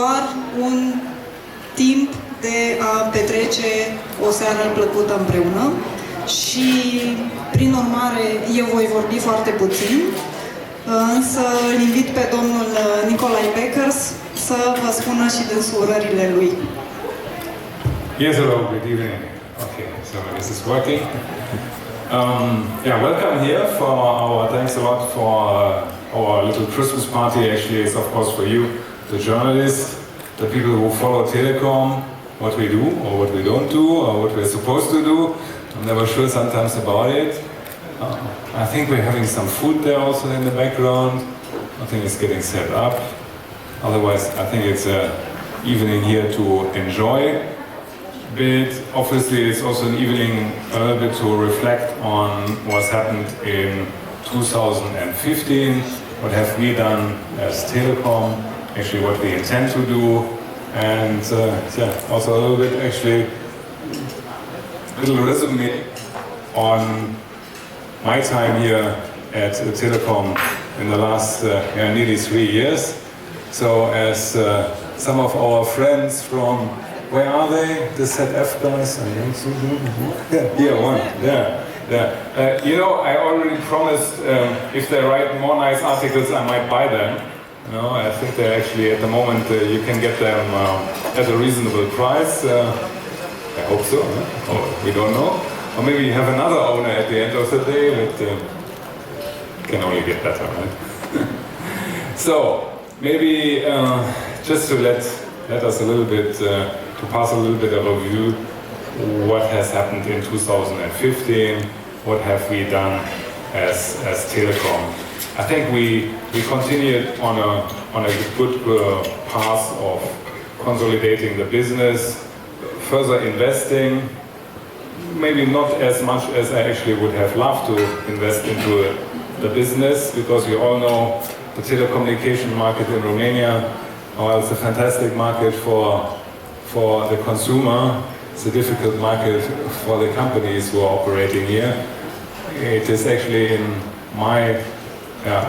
doar un timp de a petrece o seară plăcută împreună și, prin urmare, eu voi vorbi foarte puțin, însă îl invit pe domnul Nikolai Beckers să vă spună și dânsul urările lui. Yes, hello, good evening. Okay, so this is working. Yeah, welcome here for thanks a lot for our little Christmas party. Actually, it's of course for you, the journalists, the people who follow Telekom, what we do or what we don't do or what we're supposed to do. I'm never sure sometimes about it. I think we're having some food there also in the background. I think it's getting set up. Otherwise, I think it's an evening here to enjoy. But obviously, it's also an evening a little bit to reflect on what's happened in 2015. What have we done as Telekom? Actually, what we intend to do, and yeah, also a little bit actually, little resume on my time here at Telekom in the last nearly 3 years. So as some of our friends from, where are they? The ZF guys? Here, one, there. You know, I already promised if they write more nice articles, I might buy them. You know, I think they're actually, at the moment, you can get them at a reasonable price. I hope so, huh? Or we don't know. Or maybe you have another owner at the end of the day, but can only get better, right? So, maybe just to let us a little bit, to pass a little bit of a view, what has happened in 2015, what have we done as Telekom. I think we continued on a good path of consolidating the business, further investing, maybe not as much as I actually would have loved to invest into the business, because we all know the telecommunication market in Romania. Well, it's a fantastic market for the consumer. It's a difficult market for the companies who are operating here. It is actually, in my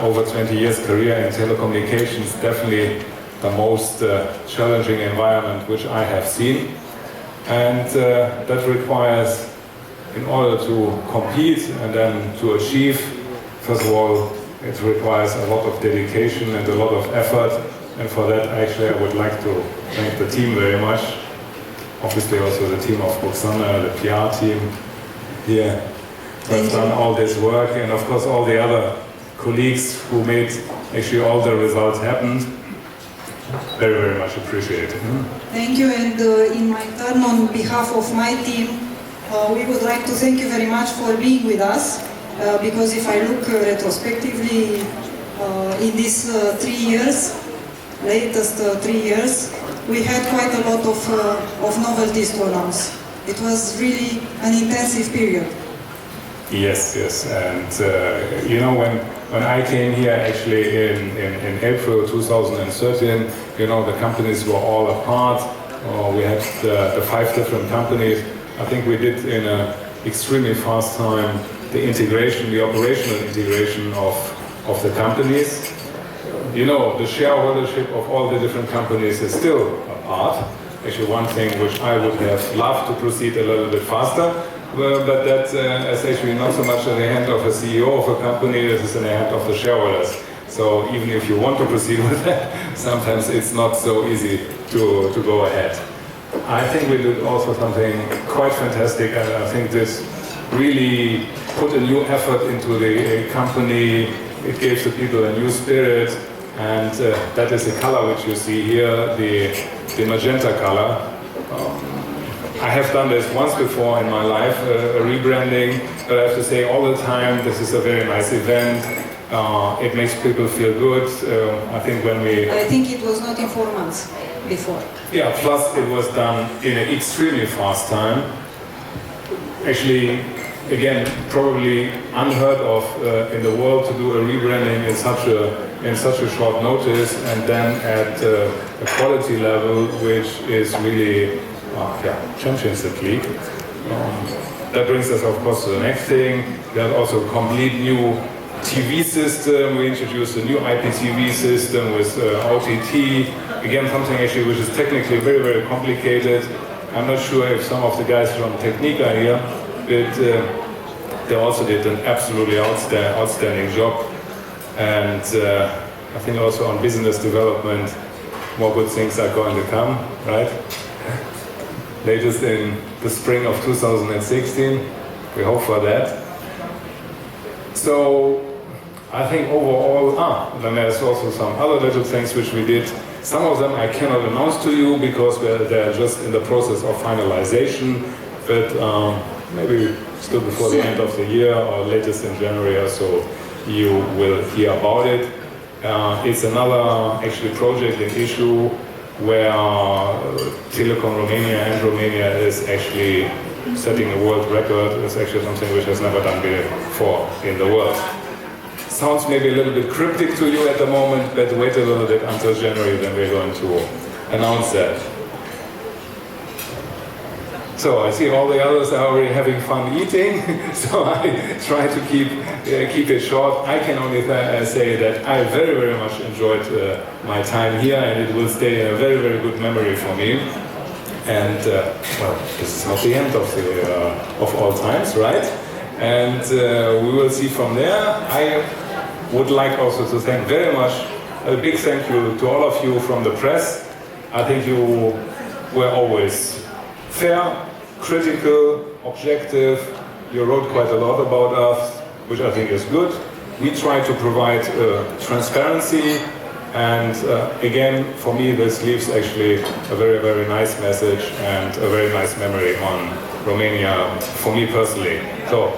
over 20 years career in telecommunications, definitely the most challenging environment which I have seen. And that requires, in order to compete and then to achieve, first of all, it requires a lot of dedication and a lot of effort. And for that, actually, I would like to thank the team very much. Obviously, also the team of Roxana, the PR team here, who have done all this work, and of course all the other colleagues who made actually all the results happen. Very, very much appreciated. Thank you, and in my turn, on behalf of my team, we would like to thank you very much for being with us, because if I look retrospectively in these 3 years, latest 3 years, we had quite a lot of novelties to announce. It was really an intensive period. Yes, and you know, when I came here actually in April 2013, you know, the companies were all apart. We had the 5 different companies. I think we did in an extremely fast time the integration, the operational integration of the companies. You know, the shareholdership of all the different companies is still apart. Actually, one thing which I would have loved to proceed a little bit faster, but that is actually not so much in the hand of a CEO of a company, this is in the hand of the shareholders. So even if you want to proceed with that, sometimes it's not so easy to go ahead. I think we did also something quite fantastic, and I think this really put a new effort into the company. It gave the people a new spirit, and that is the color which you see here, the magenta color. I have done this once before in my life, a rebranding, but I have to say all the time, this is a very nice event. It makes people feel good. I think I think it was not in 4 months before. Yeah, plus it was done in an extremely fast time. Actually, again, probably unheard of in the world to do a rebranding in such a short notice, and then at a quality level which is really Champions League. That brings us, of course, to the next thing. We have also a complete new TV system. We introduced a new IPTV system with OTT. again, something actually which is technically very, very complicated. I'm not sure if some of the guys from Technique are here, but they also did an absolutely outstanding job. And I think also on business development, more good things are going to come, right? Latest in the spring of 2016, we hope for that. So I think overall, then there's also some other little things which we did. Some of them I cannot announce to you because they're just in the process of finalization, but maybe still before the end of the year or latest in January or so, you will hear about it. It's another actually project and issue where Telekom Romania is actually setting a world record. It's actually something which has never done before in the world. Sounds maybe a little bit cryptic to you at the moment, but wait a little bit until January, then we're going to announce that. So I see all the others are already having fun eating, so I try to keep it short. I can only say that I very, very much enjoyed my time here, and it will stay a very, very good memory for me. And well, this is not the end of all times, right? And we will see from there. I would like also to thank very much, a big thank you to all of you from the press. I think you were always fair, critical, objective. You wrote quite a lot about us, which I think is good. We try to provide transparency, and again, for me, this leaves actually a very, very nice message and a very nice memory on Romania for me personally. So,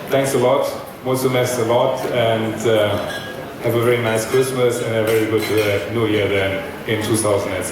thanks a lot, mulțumesc a lot, and have a very nice Christmas and a very good New Year then in 2016.